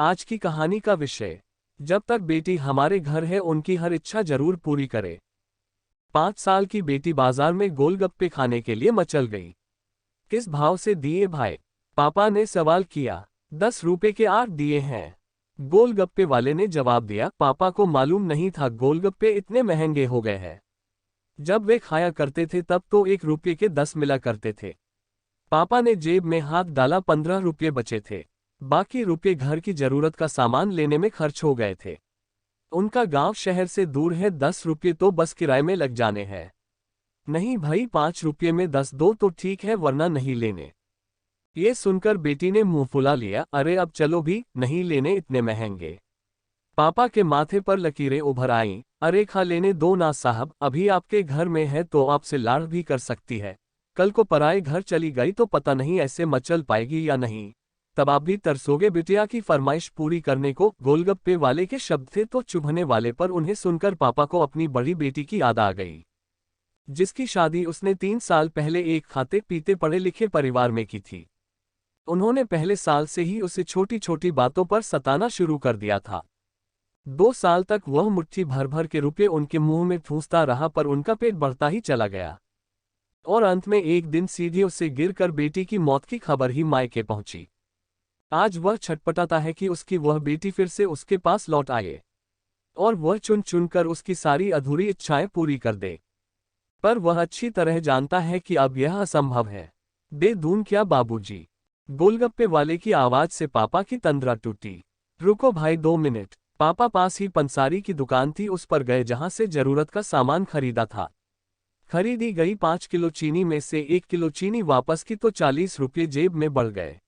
आज की कहानी का विषय, जब तक बेटी हमारे घर है उनकी हर इच्छा जरूर पूरी करे। 5 साल की बेटी बाजार में गोलगप्पे खाने के लिए मचल गई। किस भाव से दिए भाई? पापा ने सवाल किया। 10 रुपए के 8 दिए हैं। गोलगप्पे वाले ने जवाब दिया। पापा को मालूम नहीं था गोलगप्पे इतने महंगे हो गए हैं। जब वे खाया करते थे तब तो 1 रुपये के 10 मिला करते थे। पापा ने जेब में हाथ डाला, 15 रुपये बचे थे। बाकी रुपये घर की जरूरत का सामान लेने में खर्च हो गए थे। उनका गांव शहर से दूर है, 10 रुपये तो बस किराए में लग जाने हैं। नहीं भाई, 5 रुपये में 10 दो तो ठीक है, वरना नहीं लेने। ये सुनकर बेटी ने मुंह फुला लिया। अरे अब चलो भी, नहीं लेने इतने महंगे। पापा के माथे पर लकीरें उभर आईं। अरे खा लेने दो ना साहब, अभी आपके घर में है तो आपसे लाड़ भी कर सकती है। कल को पराए घर चली गई तो पता नहीं ऐसे मचल पाएगी या नहीं, तब आप भी तरसोगे। बिटिया की फरमाइश पूरी करने को गोलगप्पे वाले के शब्द थे तो चुभने वाले, पर उन्हें सुनकर पापा को अपनी बड़ी बेटी की याद आ गई, जिसकी शादी उसने 3 साल पहले एक खाते पीते पढ़े लिखे परिवार में की थी। उन्होंने पहले साल से ही उसे छोटी छोटी बातों पर सताना शुरू कर दिया था। 2 साल तक वह मुट्ठी भर भर के रुपये उनके मुंह में ठूंसता रहा, पर उनका पेट बढ़ता ही चला गया और अंत में एक दिन सीढ़ियों से गिरकर बेटी की मौत की खबर ही मायके पहुंची। आज वह छटपटाता है कि उसकी वह बेटी फिर से उसके पास लौट आए और वह चुन चुनकर उसकी सारी अधूरी इच्छाएं पूरी कर दे। पर वह अच्छी तरह जानता है कि अब यह असंभव है। दे दूं क्या बाबूजी? गोलगप्पे वाले की आवाज से पापा की तंद्रा टूटी। रुको भाई, 2 मिनट। पापा पास ही पंसारी की दुकान थी, उस पर गए जहां से जरूरत का सामान खरीदा था। खरीदी गई 5 किलो चीनी में से 1 किलो चीनी वापस की तो 40 रुपये जेब में बढ़ गए।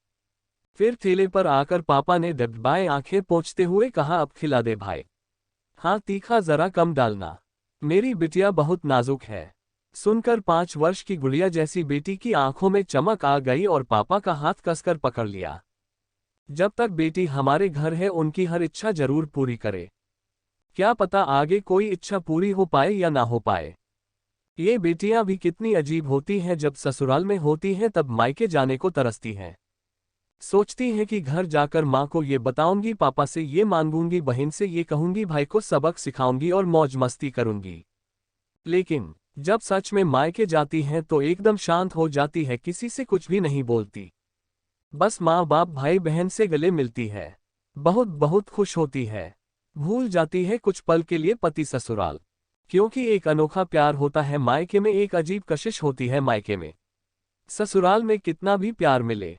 फिर ठेले पर आकर पापा ने डबडबाए आंखें पोंछते हुए कहा, अब खिला दे भाई। हाँ, तीखा जरा कम डालना, मेरी बिटिया बहुत नाजुक है। सुनकर 5 वर्ष की गुड़िया जैसी बेटी की आंखों में चमक आ गई और पापा का हाथ कसकर पकड़ लिया। जब तक बेटी हमारे घर है उनकी हर इच्छा जरूर पूरी करे। क्या पता आगे कोई इच्छा पूरी हो पाए या ना हो पाए। ये बेटियां भी कितनी अजीब होती हैं, जब ससुराल में होती हैं तब मायके जाने को तरसती हैं। सोचती है कि घर जाकर माँ को ये बताऊंगी, पापा से ये मांगूंगी, बहन से ये कहूंगी, भाई को सबक सिखाऊंगी और मौज मस्ती करूंगी। लेकिन जब सच में मायके जाती हैं तो एकदम शांत हो जाती है, किसी से कुछ भी नहीं बोलती। बस माँ बाप भाई बहन से गले मिलती है, बहुत बहुत खुश होती है। भूल जाती है कुछ पल के लिए पति ससुराल, क्योंकि एक अनोखा प्यार होता है मायके में, एक अजीब कशिश होती है मायके में। ससुराल में कितना भी प्यार मिले,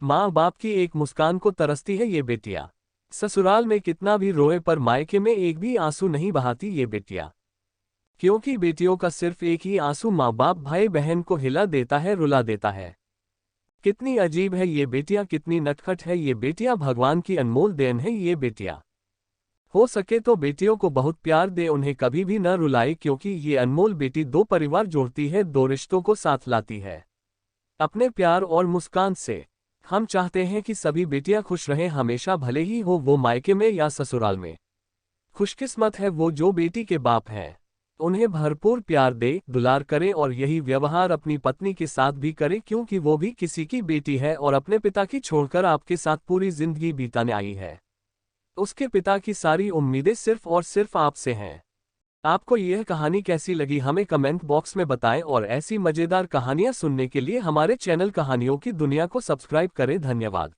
माँ बाप की एक मुस्कान को तरसती है ये बेटियां। ससुराल में कितना भी रोए पर मायके में एक भी आंसू नहीं बहाती ये बेटियां, क्योंकि बेटियों का सिर्फ एक ही आंसू माँ बाप भाई बहन को हिला देता है, रुला देता है। कितनी अजीब है ये बेटियां, कितनी नटखट है ये बेटियां, भगवान की अनमोल देन है ये बेटियां। हो सके तो बेटियों को बहुत प्यार दे, उन्हें कभी भी न रुलाए, क्योंकि ये अनमोल बेटी 2 परिवार जोड़ती है, 2 रिश्तों को साथ लाती है अपने प्यार और मुस्कान से। हम चाहते हैं कि सभी बेटियां खुश रहें हमेशा, भले ही हो वो मायके में या ससुराल में। खुशकिस्मत है वो जो बेटी के बाप हैं। उन्हें भरपूर प्यार दे, दुलार करें और यही व्यवहार अपनी पत्नी के साथ भी करें, क्योंकि वो भी किसी की बेटी है और अपने पिता की छोड़कर आपके साथ पूरी जिंदगी बिताने आई है। उसके पिता की सारी उम्मीदें सिर्फ और सिर्फ आपसे हैं। आपको यह कहानी कैसी लगी हमें कमेंट बॉक्स में बताएं और ऐसी मजेदार कहानियां सुनने के लिए हमारे चैनल कहानियों की दुनिया को सब्सक्राइब करें। धन्यवाद।